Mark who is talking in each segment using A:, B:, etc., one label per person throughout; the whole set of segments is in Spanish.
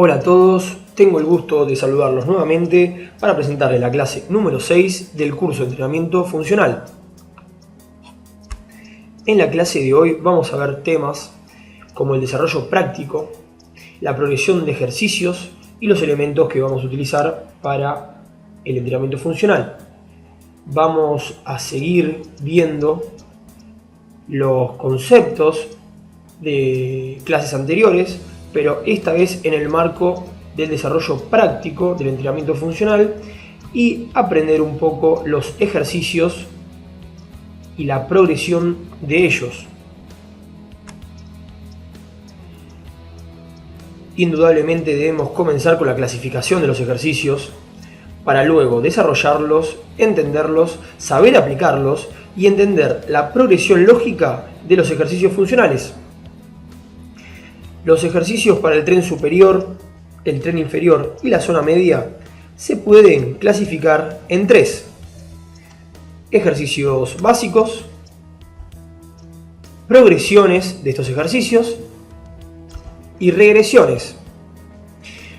A: Hola a todos, tengo el gusto de saludarlos nuevamente para presentarles la clase número 6 del curso de entrenamiento funcional. En la clase de hoy vamos a ver temas como el desarrollo práctico, la progresión de ejercicios y los elementos que vamos a utilizar para el entrenamiento funcional. Vamos a seguir viendo los conceptos de clases anteriores, pero esta vez en el marco del desarrollo práctico del entrenamiento funcional y aprender un poco los ejercicios y la progresión de ellos. Indudablemente debemos comenzar con la clasificación de los ejercicios para luego desarrollarlos, entenderlos, saber aplicarlos y entender la progresión lógica de los ejercicios funcionales. Los ejercicios para el tren superior, el tren inferior y la zona media se pueden clasificar en tres: ejercicios básicos, progresiones de estos ejercicios y regresiones.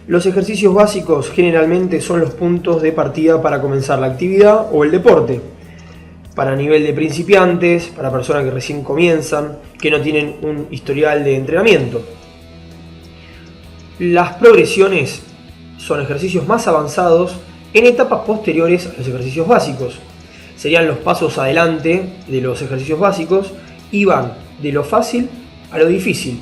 A: Los ejercicios básicos generalmente son los puntos de partida para comenzar la actividad o el deporte. Para nivel de principiantes, para personas que recién comienzan, que no tienen un historial de entrenamiento. Las progresiones son ejercicios más avanzados en etapas posteriores a los ejercicios básicos. Serían los pasos adelante de los ejercicios básicos y van de lo fácil a lo difícil.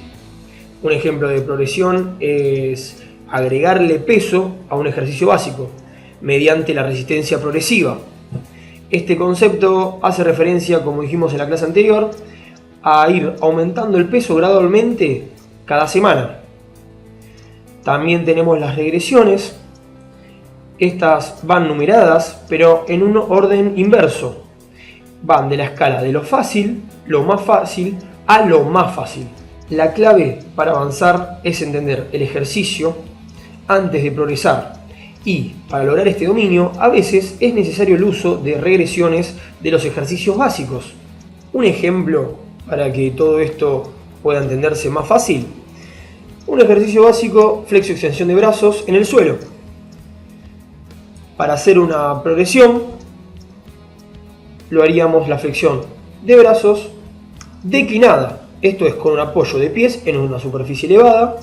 A: Un ejemplo de progresión es agregarle peso a un ejercicio básico mediante la resistencia progresiva. Este concepto hace referencia, como dijimos en la clase anterior, a ir aumentando el peso gradualmente cada semana. También tenemos las regresiones. Estas van numeradas, pero en un orden inverso. Van de la escala de lo fácil, lo más fácil, a lo más fácil. La clave para avanzar es entender el ejercicio antes de progresar. Y para lograr este dominio, a veces es necesario el uso de regresiones de los ejercicios básicos. Un ejemplo para que todo esto pueda entenderse más fácil. Un ejercicio básico, flexo-extensión de brazos en el suelo. Para hacer una progresión, lo haríamos la flexión de brazos declinada. Esto es con un apoyo de pies en una superficie elevada,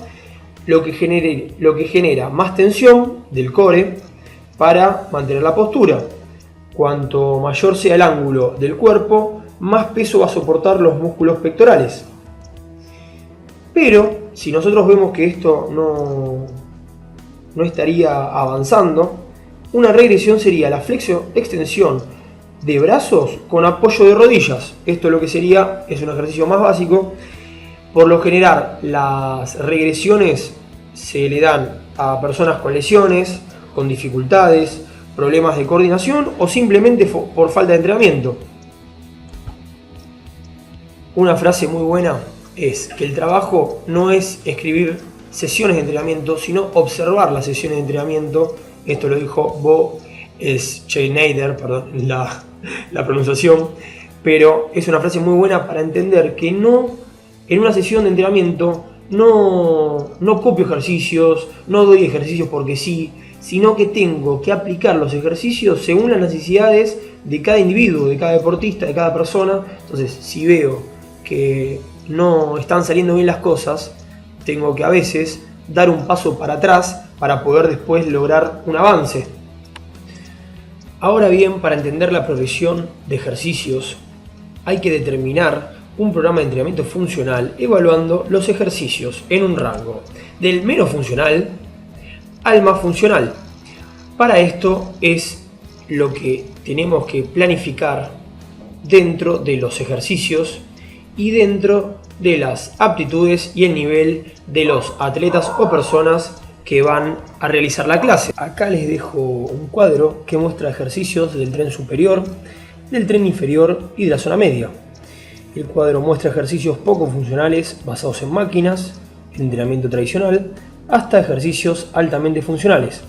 A: lo que genera más tensión del core para mantener la postura. Cuanto mayor sea el ángulo del cuerpo, más peso va a soportar los músculos pectorales. Pero si nosotros vemos que esto no estaría avanzando, una regresión sería la flexo-extensión de brazos con apoyo de rodillas. Esto lo que sería es un ejercicio más básico. Por lo general, las regresiones se le dan a personas con lesiones, con dificultades, problemas de coordinación o simplemente por falta de entrenamiento. Una frase muy buena es que el trabajo no es escribir sesiones de entrenamiento, sino observar las sesiones de entrenamiento. Esto lo dijo Bo Schneider, perdón la pronunciación, pero es una frase muy buena para entender que en una sesión de entrenamiento no copio ejercicios, no doy ejercicios porque sí, sino que tengo que aplicar los ejercicios según las necesidades de cada individuo, de cada deportista, de cada persona. Entonces, si veo que no están saliendo bien las cosas, tengo que a veces dar un paso para atrás para poder después lograr un avance. Ahora bien, para entender la progresión de ejercicios, hay que determinar un programa de entrenamiento funcional evaluando los ejercicios en un rango del menos funcional al más funcional. Para esto es lo que tenemos que planificar dentro de los ejercicios y dentro de las aptitudes y el nivel de los atletas o personas que van a realizar la clase. Acá les dejo un cuadro que muestra ejercicios del tren superior, del tren inferior y de la zona media. El cuadro muestra ejercicios poco funcionales basados en máquinas, el entrenamiento tradicional, hasta ejercicios altamente funcionales.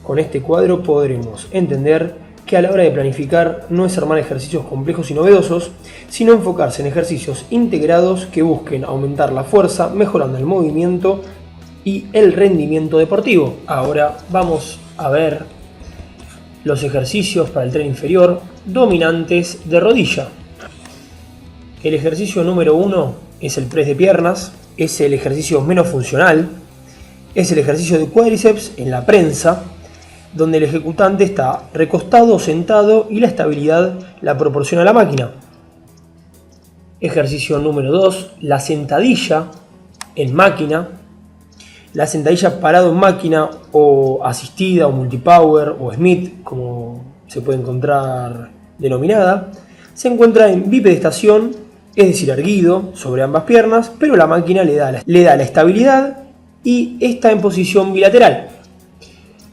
A: Con este cuadro podremos entender que a la hora de planificar no es armar ejercicios complejos y novedosos, sino enfocarse en ejercicios integrados que busquen aumentar la fuerza, mejorando el movimiento y el rendimiento deportivo. Ahora vamos a ver los ejercicios para el tren inferior dominantes de rodilla. El ejercicio número 1 es el press de piernas, es el ejercicio menos funcional, es el ejercicio de cuádriceps en la prensa, donde el ejecutante está recostado o sentado y la estabilidad la proporciona la máquina. Ejercicio número 2, la sentadilla en máquina. La sentadilla parado en máquina o asistida o multipower o Smith, como se puede encontrar denominada, se encuentra en bipedestación, es decir, erguido sobre ambas piernas, pero la máquina le da la estabilidad y está en posición bilateral.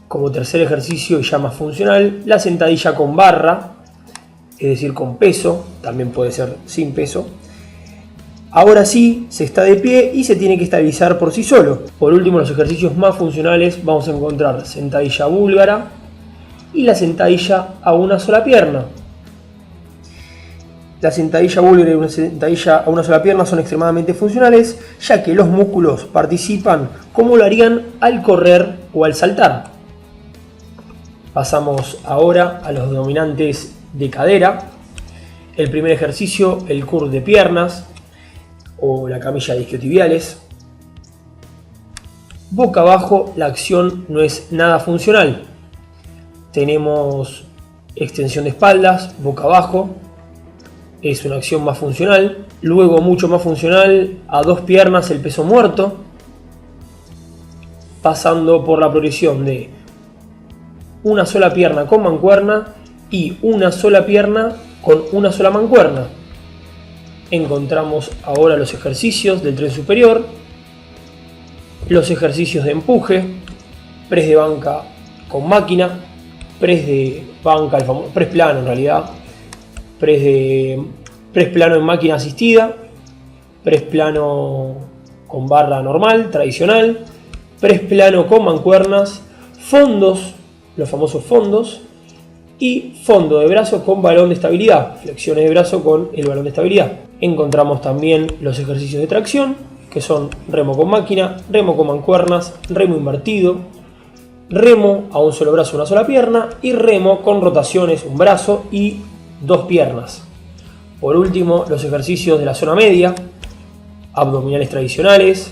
A: Como tercer ejercicio y ya más funcional, la sentadilla con barra, es decir, con peso, también puede ser sin peso. Ahora sí, se está de pie y se tiene que estabilizar por sí solo. Por último, los ejercicios más funcionales vamos a encontrar sentadilla búlgara y la sentadilla a una sola pierna. La sentadilla búlgara y una sentadilla a una sola pierna son extremadamente funcionales, ya que los músculos participan como lo harían al correr o al saltar. Pasamos ahora a los dominantes de cadera. El primer ejercicio, el curl de piernas o la camilla de isquiotibiales. Boca abajo la acción no es nada funcional. Tenemos extensión de espaldas, boca abajo, es una acción más funcional. Luego mucho más funcional, a dos piernas el peso muerto, pasando por la progresión de una sola pierna con mancuerna y una sola pierna con una sola mancuerna. Encontramos ahora los ejercicios del tren superior, los ejercicios de empuje, press de banca con máquina, press de banca, el famoso press plano en realidad, press plano en máquina asistida, press plano con barra normal, tradicional, press plano con mancuernas, fondos, los famosos fondos, y fondo de brazo con balón de estabilidad, flexiones de brazo con el balón de estabilidad. Encontramos también los ejercicios de tracción, que son remo con máquina, remo con mancuernas, remo invertido, remo a un solo brazo, una sola pierna, y remo con rotaciones, un brazo y dos piernas. Por último, los ejercicios de la zona media, abdominales tradicionales,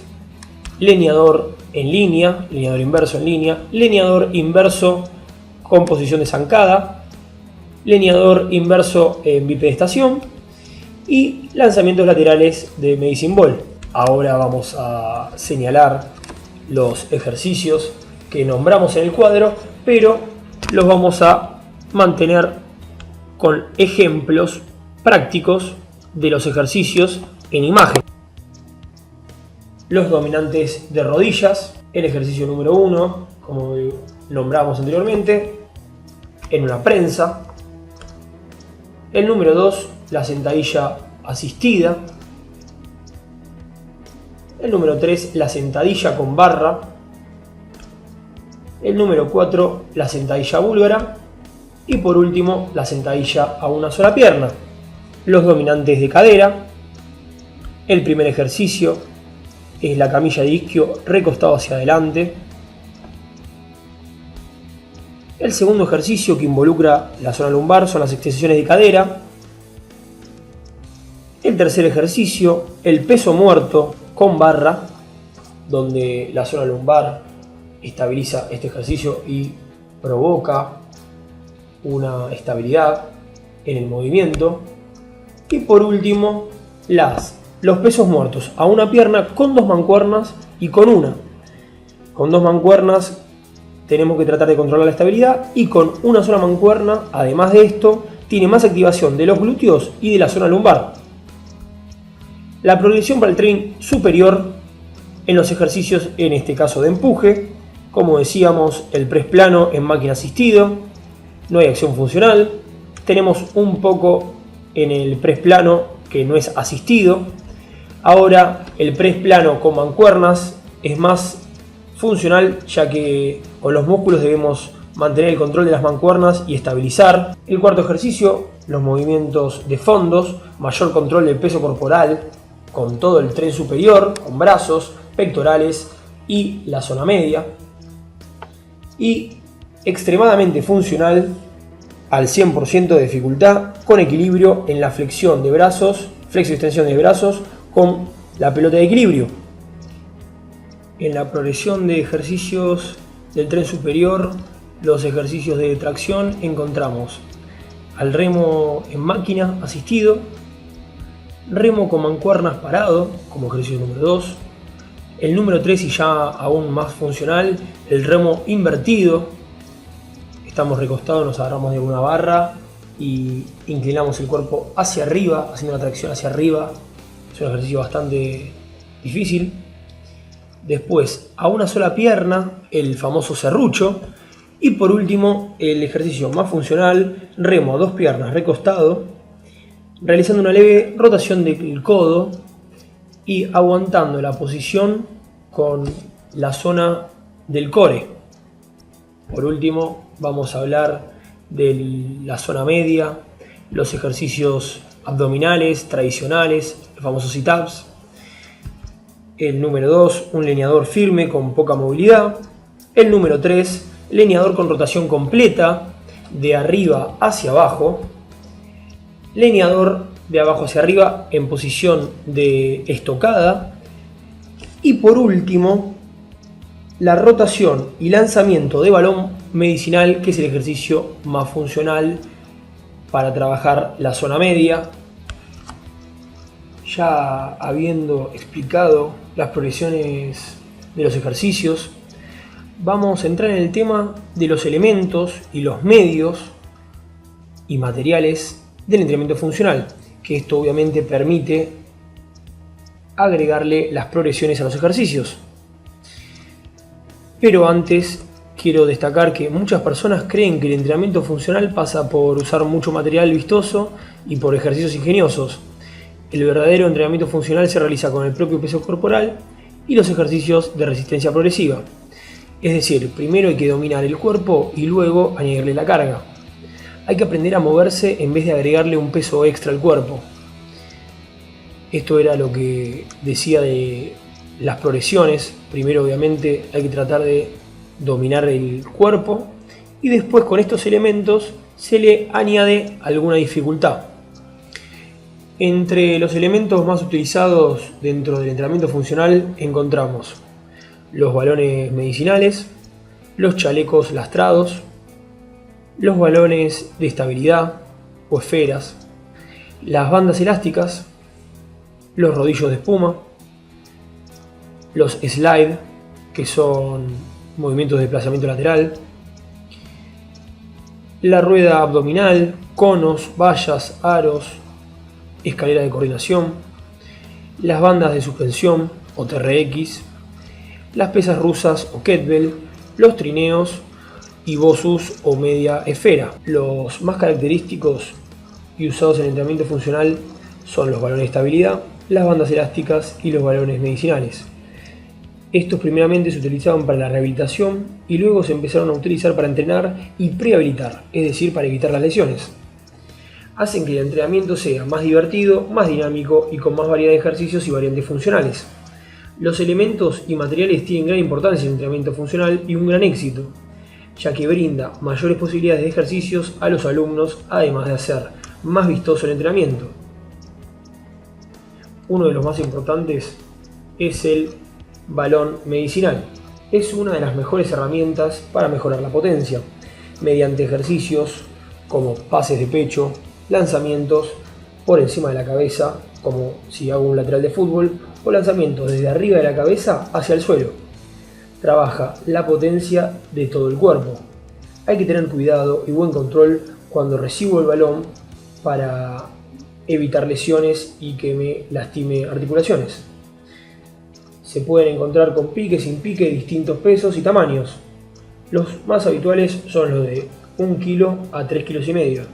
A: leñador en línea, leñador inverso en línea, leñador inverso con posición de zancada, leñador inverso en bipedestación y lanzamientos laterales de medicine ball. Ahora vamos a señalar los ejercicios que nombramos en el cuadro, pero los vamos a mantener con ejemplos prácticos de los ejercicios en imagen. Los dominantes de rodillas, el ejercicio número 1, como nombramos anteriormente, en una prensa. El número 2, la sentadilla asistida. El número 3, la sentadilla con barra. El número 4, la sentadilla búlgara. Y por último, la sentadilla a una sola pierna. Los dominantes de cadera. El primer ejercicio es la camilla de isquio recostado hacia adelante. El segundo ejercicio, que involucra la zona lumbar, son las extensiones de cadera. El tercer ejercicio, el peso muerto con barra, donde la zona lumbar estabiliza este ejercicio y provoca una estabilidad en el movimiento. Y por último, los pesos muertos a una pierna con dos mancuernas y con una. Con dos mancuernas tenemos que tratar de controlar la estabilidad, y con una sola mancuerna, además de esto, tiene más activación de los glúteos y de la zona lumbar. La progresión para el tren superior en los ejercicios, en este caso de empuje, como decíamos, el press plano en máquina asistido, no hay acción funcional. Tenemos un poco en el press plano que no es asistido. Ahora el press plano con mancuernas es más funcional, ya que con los músculos debemos mantener el control de las mancuernas y estabilizar. El cuarto ejercicio, los movimientos de fondos, mayor control del peso corporal con todo el tren superior, con brazos, pectorales y la zona media. Y extremadamente funcional al 100% de dificultad, con equilibrio en la flexión de brazos, flexo-extensión de brazos con la pelota de equilibrio. En la progresión de ejercicios del tren superior, los ejercicios de tracción, encontramos al remo en máquina asistido, remo con mancuernas parado como ejercicio número 2, el número 3 y ya aún más funcional, el remo invertido. Estamos recostados, nos agarramos de una barra y inclinamos el cuerpo hacia arriba, haciendo una tracción hacia arriba. Es un ejercicio bastante difícil. Después, a una sola pierna, el famoso serrucho. Y por último, el ejercicio más funcional, remo a 2 piernas recostado, realizando una leve rotación del codo y aguantando la posición con la zona del core. Por último, vamos a hablar de la zona media, los ejercicios abdominales tradicionales, los famosos sit-ups. El número 2, un leñador firme con poca movilidad. El número 3, leñador con rotación completa, de arriba hacia abajo. Leñador de abajo hacia arriba en posición de estocada. Y por último, la rotación y lanzamiento de balón medicinal, que es el ejercicio más funcional para trabajar la zona media. Ya habiendo explicado las progresiones de los ejercicios, vamos a entrar en el tema de los elementos y los medios y materiales del entrenamiento funcional, que esto obviamente permite agregarle las progresiones a los ejercicios. Pero antes quiero destacar que muchas personas creen que el entrenamiento funcional pasa por usar mucho material vistoso y por ejercicios ingeniosos. El verdadero entrenamiento funcional se realiza con el propio peso corporal y los ejercicios de resistencia progresiva. Es decir, primero hay que dominar el cuerpo y luego añadirle la carga. Hay que aprender a moverse en vez de agregarle un peso extra al cuerpo. Esto era lo que decía de las progresiones. Primero obviamente hay que tratar de dominar el cuerpo y después con estos elementos se le añade alguna dificultad. Entre los elementos más utilizados dentro del entrenamiento funcional encontramos los balones medicinales, los chalecos lastrados, los balones de estabilidad o esferas, las bandas elásticas, los rodillos de espuma, los slide, que son movimientos de desplazamiento lateral, la rueda abdominal, conos, vallas, aros, escalera de coordinación, las bandas de suspensión o TRX, las pesas rusas o kettlebell, los trineos y bossus o media esfera. Los más característicos y usados en el entrenamiento funcional son los balones de estabilidad, las bandas elásticas y los balones medicinales. Estos primeramente se utilizaban para la rehabilitación y luego se empezaron a utilizar para entrenar y prehabilitar, es decir, para evitar las lesiones. Hacen que el entrenamiento sea más divertido, más dinámico y con más variedad de ejercicios y variantes funcionales. Los elementos y materiales tienen gran importancia en el entrenamiento funcional y un gran éxito, ya que brinda mayores posibilidades de ejercicios a los alumnos, además de hacer más vistoso el entrenamiento. Uno de los más importantes es el balón medicinal. Es una de las mejores herramientas para mejorar la potencia, mediante ejercicios como pases de pecho, lanzamientos por encima de la cabeza, como si hago un lateral de fútbol, o lanzamientos desde arriba de la cabeza hacia el suelo. Trabaja la potencia de todo el cuerpo. Hay que tener cuidado y buen control cuando recibo el balón para evitar lesiones y que me lastime articulaciones. Se pueden encontrar con pique, sin pique, distintos pesos y tamaños. Los más habituales son los de 1 kg a 3,5 kg.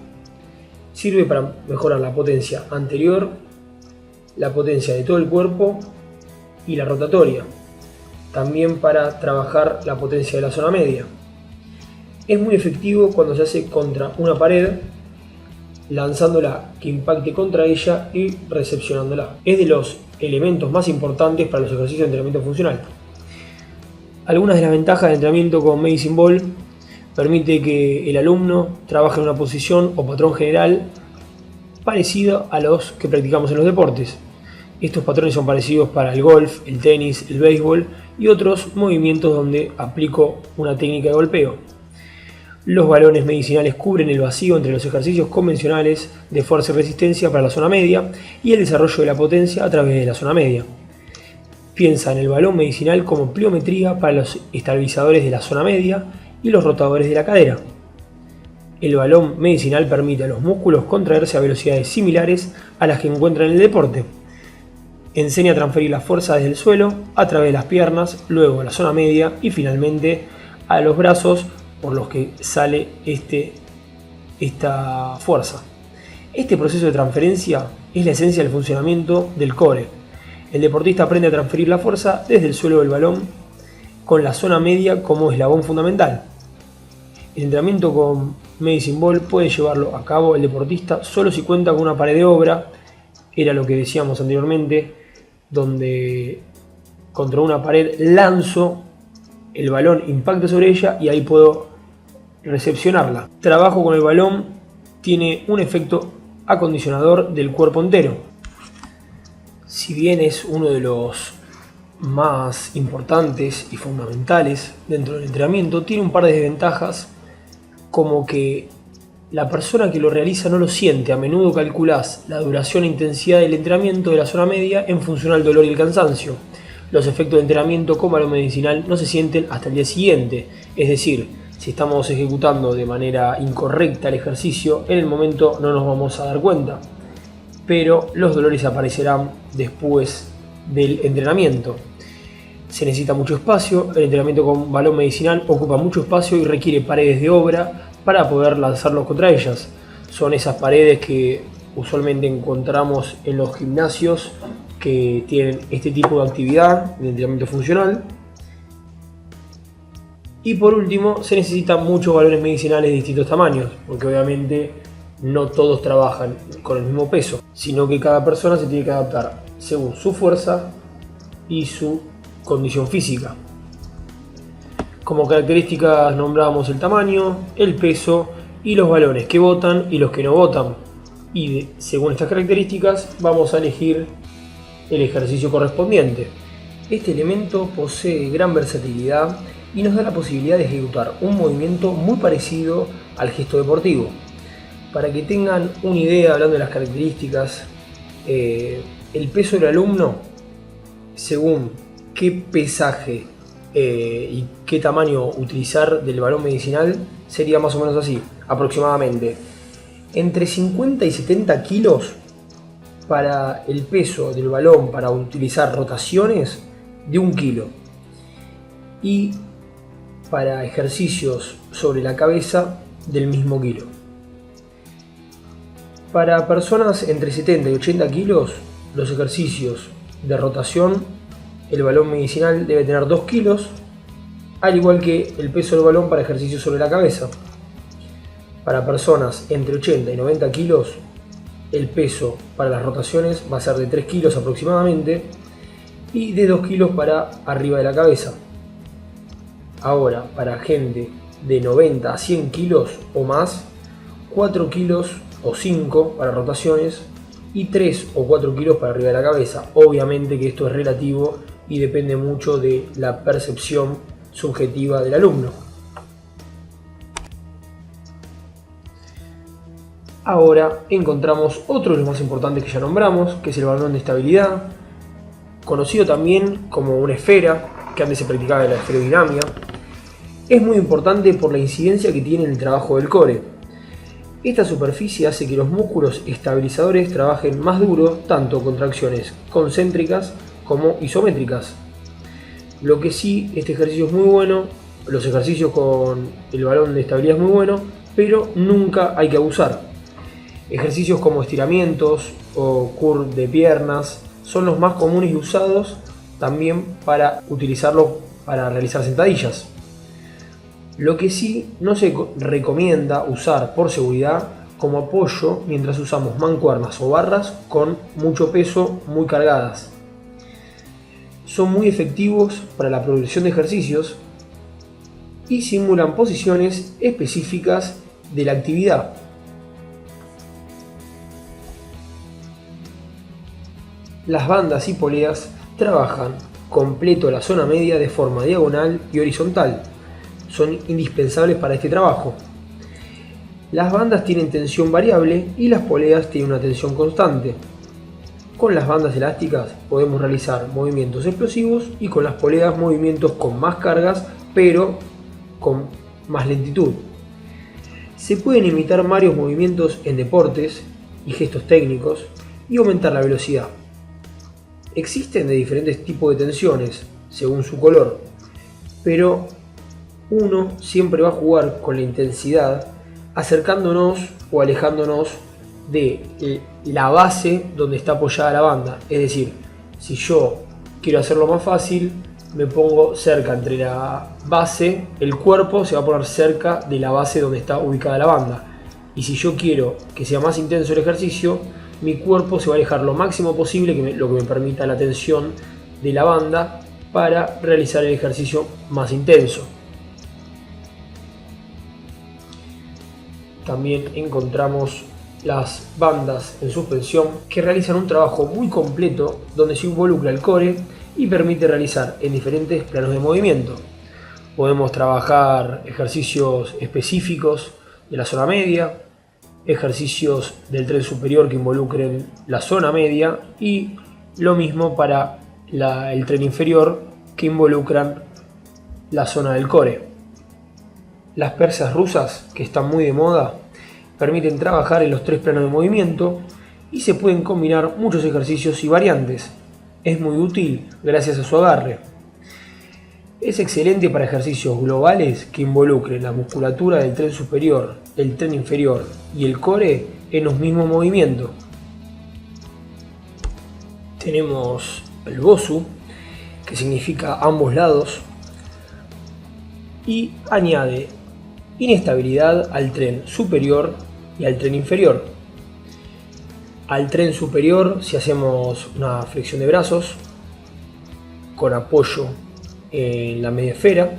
A: Sirve para mejorar la potencia anterior, la potencia de todo el cuerpo y la rotatoria. También para trabajar la potencia de la zona media. Es muy efectivo cuando se hace contra una pared, lanzándola que impacte contra ella y recepcionándola. Es de los elementos más importantes para los ejercicios de entrenamiento funcional. Algunas de las ventajas del entrenamiento con Medicine Ball: permite que el alumno trabaje en una posición o patrón general parecido a los que practicamos en los deportes. Estos patrones son parecidos para el golf, el tenis, el béisbol y otros movimientos donde aplico una técnica de golpeo. Los balones medicinales cubren el vacío entre los ejercicios convencionales de fuerza y resistencia para la zona media y el desarrollo de la potencia a través de la zona media. Piensa en el balón medicinal como pliometría para los estabilizadores de la zona media y los rotadores de la cadera. El balón medicinal permite a los músculos contraerse a velocidades similares a las que encuentran en el deporte. Enseña a transferir la fuerza desde el suelo a través de las piernas, luego a la zona media y finalmente a los brazos por los que sale esta fuerza. Este proceso de transferencia es la esencia del funcionamiento del core. El deportista aprende a transferir la fuerza desde el suelo del balón con la zona media como eslabón fundamental. El entrenamiento con Medicine Ball puede llevarlo a cabo el deportista solo si cuenta con una pared de obra, era lo que decíamos anteriormente, donde contra una pared lanzo el balón, impacta sobre ella y ahí puedo recepcionarla. Trabajo con el balón tiene un efecto acondicionador del cuerpo entero. Si bien es uno de los más importantes y fundamentales dentro del entrenamiento, tiene un par de desventajas, como que la persona que lo realiza no lo siente. A menudo calculás la duración e intensidad del entrenamiento de la zona media en función al dolor y el cansancio. Los efectos de entrenamiento con balón medicinal no se sienten hasta el día siguiente, es decir, si estamos ejecutando de manera incorrecta el ejercicio, en el momento no nos vamos a dar cuenta, pero los dolores aparecerán después del entrenamiento. Se necesita mucho espacio, el entrenamiento con balón medicinal ocupa mucho espacio y requiere paredes de obra para poder lanzarlos contra ellas. Son esas paredes que usualmente encontramos en los gimnasios que tienen este tipo de actividad de entrenamiento funcional. Y por último, se necesitan muchos balones medicinales de distintos tamaños, porque obviamente no todos trabajan con el mismo peso, sino que cada persona se tiene que adaptar según su fuerza y su condición física. Como características nombramos el tamaño, el peso y los balones que botan y los que no botan. Y según estas características vamos a elegir el ejercicio correspondiente. Este elemento posee gran versatilidad y nos da la posibilidad de ejecutar un movimiento muy parecido al gesto deportivo. Para que tengan una idea, hablando de las características, el peso del alumno, según qué pesaje y qué tamaño utilizar del balón medicinal, sería más o menos así, aproximadamente entre 50 y 70 kilos para el peso del balón para utilizar rotaciones de 1 kilo, y para ejercicios sobre la cabeza del mismo kilo. Para personas entre 70 y 80 kilos, los ejercicios de rotación, el balón medicinal debe tener 2 kilos, al igual que el peso del balón para ejercicios sobre la cabeza. Para personas entre 80 y 90 kilos, el peso para las rotaciones va a ser de 3 kilos aproximadamente y de 2 kilos para arriba de la cabeza. Ahora, para gente de 90 a 100 kilos o más, 4 kilos o 5 para rotaciones y 3 o 4 kilos para arriba de la cabeza. Obviamente que esto es relativo y depende mucho de la percepción subjetiva del alumno. Ahora encontramos otro de los más importantes que ya nombramos, que es el balón de estabilidad, conocido también como una esfera, que antes se practicaba en la esferodinámica. Es muy importante por la incidencia que tiene en el trabajo del core. Esta superficie hace que los músculos estabilizadores trabajen más duro, tanto contracciones concéntricas como isométricas. Lo que sí, este ejercicio es muy bueno, los ejercicios con el balón de estabilidad es muy bueno, pero nunca hay que abusar. Ejercicios como estiramientos o curl de piernas son los más comunes y usados también para utilizarlo para realizar sentadillas. Lo que sí no se recomienda usar por seguridad como apoyo mientras usamos mancuernas o barras con mucho peso muy cargadas. Son muy efectivos para la progresión de ejercicios, y simulan posiciones específicas de la actividad. Las bandas y poleas trabajan completo la zona media de forma diagonal y horizontal. Son indispensables para este trabajo. Las bandas tienen tensión variable y las poleas tienen una tensión constante. Con las bandas elásticas podemos realizar movimientos explosivos y con las poleas movimientos con más cargas pero con más lentitud. Se pueden imitar varios movimientos en deportes y gestos técnicos y aumentar la velocidad. Existen de diferentes tipos de tensiones según su color, pero uno siempre va a jugar con la intensidad acercándonos o alejándonos de la base donde está apoyada la banda. Es decir, si yo quiero hacerlo más fácil, me pongo cerca entre la base, el cuerpo se va a poner cerca de la base donde está ubicada la banda. Y si yo quiero que sea más intenso el ejercicio, mi cuerpo se va a alejar lo máximo posible, lo que me permita la tensión de la banda para realizar el ejercicio más intenso. También encontramos las bandas en suspensión que realizan un trabajo muy completo donde se involucra el core y permite realizar en diferentes planos de movimiento. Podemos trabajar ejercicios específicos de la zona media, ejercicios del tren superior que involucren la zona media y lo mismo para el tren inferior que involucran la zona del core. Las persas rusas, que están muy de moda, permiten trabajar en los tres planos de movimiento y se pueden combinar muchos ejercicios y variantes. Es muy útil gracias a su agarre. Es excelente para ejercicios globales que involucren la musculatura del tren superior, el tren inferior y el core en los mismos movimientos. Tenemos el BOSU, que significa ambos lados, y añade inestabilidad al tren superior y al tren inferior. Al tren superior, si hacemos una flexión de brazos con apoyo en la media esfera,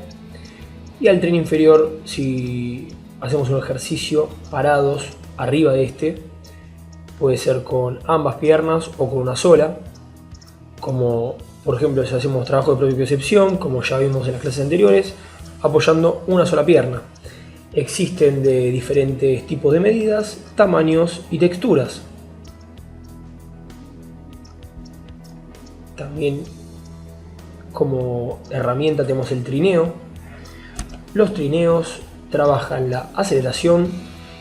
A: y al tren inferior si hacemos un ejercicio parados arriba de este, puede ser con ambas piernas o con una sola, como por ejemplo si hacemos trabajo de propiocepción, como ya vimos en las clases anteriores, apoyando una sola pierna. Existen de diferentes tipos de medidas, tamaños y texturas. También como herramienta tenemos el trineo. Los trineos trabajan la aceleración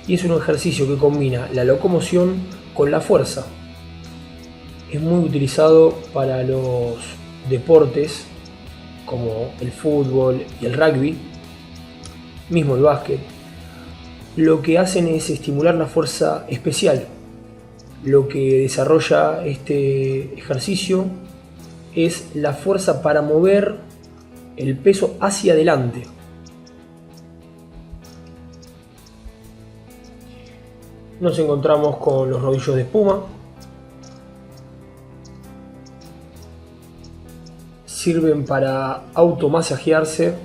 A: y es un ejercicio que combina la locomoción con la fuerza. Es muy utilizado para los deportes como el fútbol y el rugby, mismo el básquet. Lo que hacen es estimular la fuerza especial. Lo que desarrolla este ejercicio es la fuerza para mover el peso hacia adelante. Nos encontramos con los rodillos de espuma. Sirven para automasajearse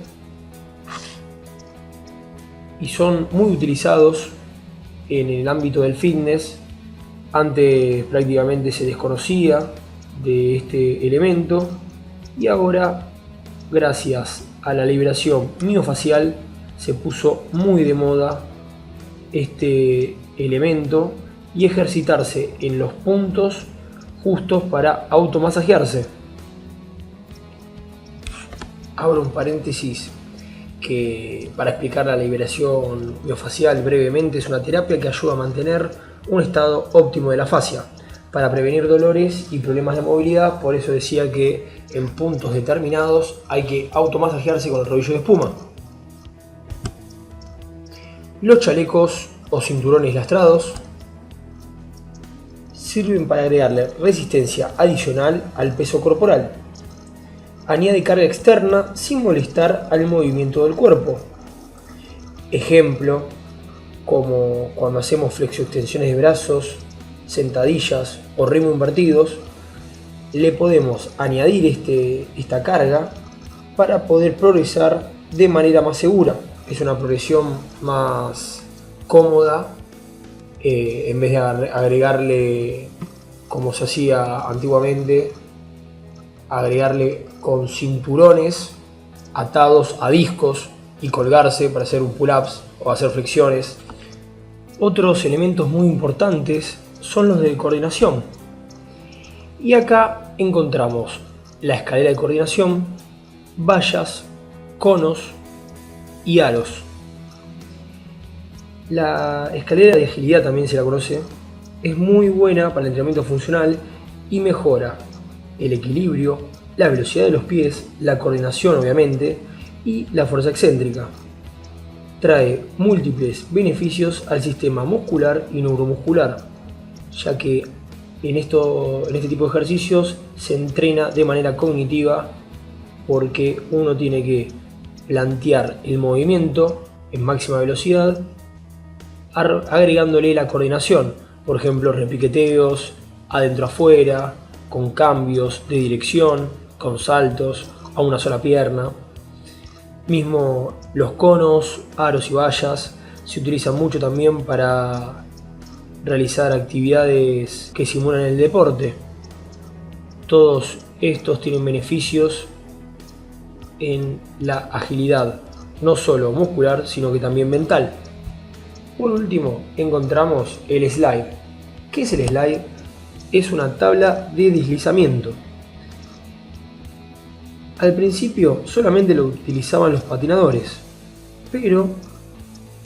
A: y son muy utilizados en el ámbito del fitness. Antes prácticamente se desconocía de este elemento y ahora, gracias a la liberación miofacial, se puso muy de moda este elemento y ejercitarse en los puntos justos para automasajearse. Abro un paréntesis que para explicar la liberación miofacial brevemente, es una terapia que ayuda a mantener un estado óptimo de la fascia para prevenir dolores y problemas de movilidad. Por eso decía que en puntos determinados hay que automasajearse con el rodillo de espuma. Los chalecos o cinturones lastrados sirven para agregarle resistencia adicional al peso corporal. Añade carga externa sin molestar al movimiento del cuerpo. Ejemplo, como cuando hacemos flexioextensiones de brazos, sentadillas o remo invertidos, le podemos añadir esta carga para poder progresar de manera más segura. Es una progresión más cómoda, en vez de agregarle, como se hacía antiguamente, agregarle con cinturones atados a discos y colgarse para hacer un pull-ups o hacer flexiones. Otros elementos muy importantes son los de coordinación. Y acá encontramos la escalera de coordinación, vallas, conos y aros. La escalera de agilidad, también se la conoce, es muy buena para el entrenamiento funcional y mejora el equilibrio, la velocidad de los pies, la coordinación obviamente y la fuerza excéntrica. Trae múltiples beneficios al sistema muscular y neuromuscular, ya que en este tipo de ejercicios se entrena de manera cognitiva, porque uno tiene que plantear el movimiento en máxima velocidad, agregándole la coordinación, por ejemplo repiqueteos, adentro afuera, con cambios de dirección, con saltos a una sola pierna. Mismo los conos, aros y vallas se utilizan mucho también para realizar actividades que simulan el deporte. Todos estos tienen beneficios en la agilidad, no solo muscular, sino que también mental. Por último, encontramos el slide. ¿Qué es el slide? Es una tabla de deslizamiento. Al principio solamente lo utilizaban los patinadores, pero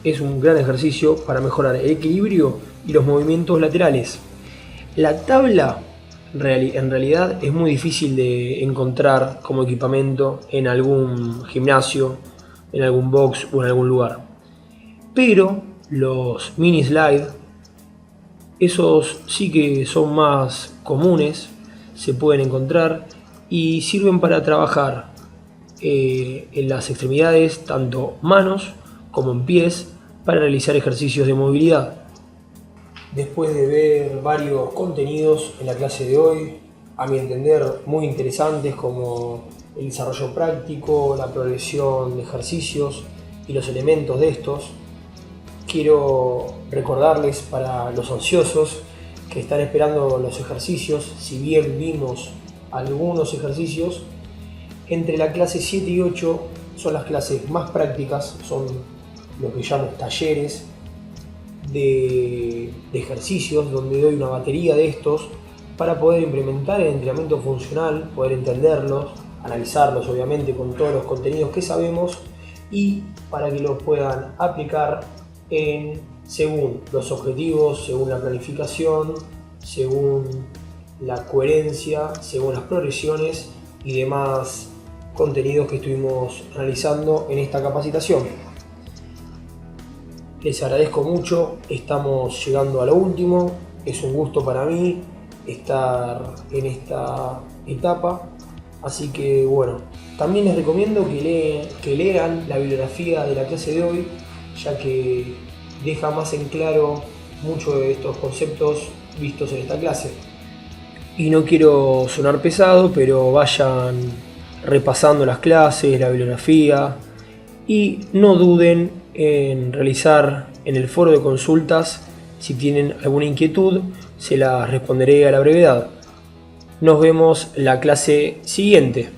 A: es un gran ejercicio para mejorar el equilibrio y los movimientos laterales. La tabla en realidad es muy difícil de encontrar como equipamiento en algún gimnasio, en algún box o en algún lugar. Pero los mini slide, esos sí que son más comunes, se pueden encontrar y sirven para trabajar en las extremidades, tanto manos como en pies, para realizar ejercicios de movilidad. Después de ver varios contenidos en la clase de hoy, a mi entender muy interesantes, como el desarrollo práctico, la progresión de ejercicios y los elementos de estos, quiero recordarles para los ansiosos que están esperando los ejercicios, si bien vimos algunos ejercicios, entre la clase 7 y 8 son las clases más prácticas, son lo que llamo talleres de ejercicios, donde doy una batería de estos para poder implementar el entrenamiento funcional, poder entenderlos, analizarlos obviamente con todos los contenidos que sabemos y para que los puedan aplicar según los objetivos, según la planificación, según la coherencia, según las progresiones y demás contenidos que estuvimos realizando en esta capacitación. Les agradezco mucho, estamos llegando a lo último, es un gusto para mí estar en esta etapa, así que bueno, también les recomiendo que lean la bibliografía de la clase de hoy, ya que deja más en claro muchos de estos conceptos vistos en esta clase. Y no quiero sonar pesado, pero vayan repasando las clases, la bibliografía y no duden en realizar en el foro de consultas. Si tienen alguna inquietud, se las responderé a la brevedad. Nos vemos en la clase siguiente.